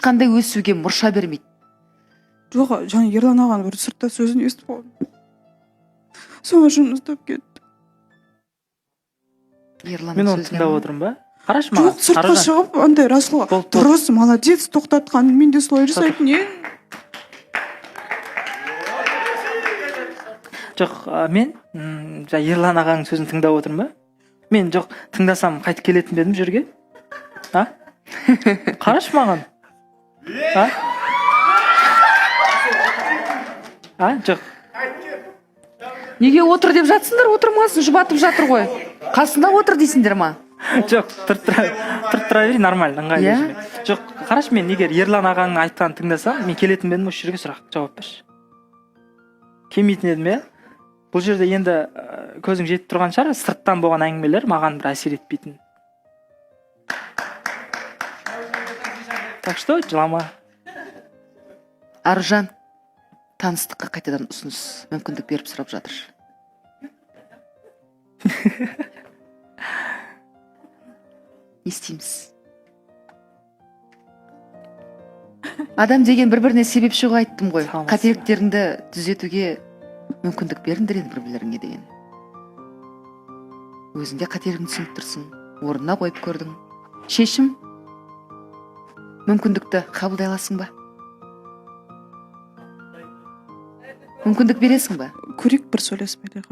ешқандай өсуге мұрша бермейді. Жоқ, жаңа Ерлан ағаның бір сыртта сөзін естіп қалдым. Соңғы жұмыстап кетті. Мен оны тыңдап отырмын ба? Қарашы маған. Жоқ, сыртқа шығып, андай Расулға дұрыс, молодец, тоқтатқан, мен де солай жасайтын едім. Жоқ, мен Ерлан ағаның сөзін тыңдап отырмын ба? Мен жоқ, тыңдасам қайтып келетін бедім жерге. Қарашы маған. Жоқ. Неге отыр деп жатсыңдар, отырмасын, жұбатып жатыр ғой. Қасында отыр дейсіңдер ма? Жоқ, тұра бер, нормально, ыңғайлы. Жоқ, қарашы, мен егер Ерлан ағаның айтқанын тыңдасам, мен келетін бедім осы жерге сұрақ жауап берші. Келмейтін едім, Бұл жерде енді көзің жетіп тұрған шығар, сырттан болған әңгімелер маған бір әсер етпейтін. Так что, жылама. Аружан, таныстыққа қайтадан ұсыныс, мүмкіндік беріп сұрап жатыр. Не істейміз? Адам деген бір-біріне себепші ғой, айттым ғой. Қателіктеріңді түзетуге мүмкіндік беріңдер енді бір-бірлеріңе деген. Өзіңде қателігіңді түсініп тұрсың, орнына қойып көрдің. Шешім мүмкіндікті қабылдай аласың ба? Мүмкіндік бересің ба? Көрейік, бір сөйлесіп айтайық.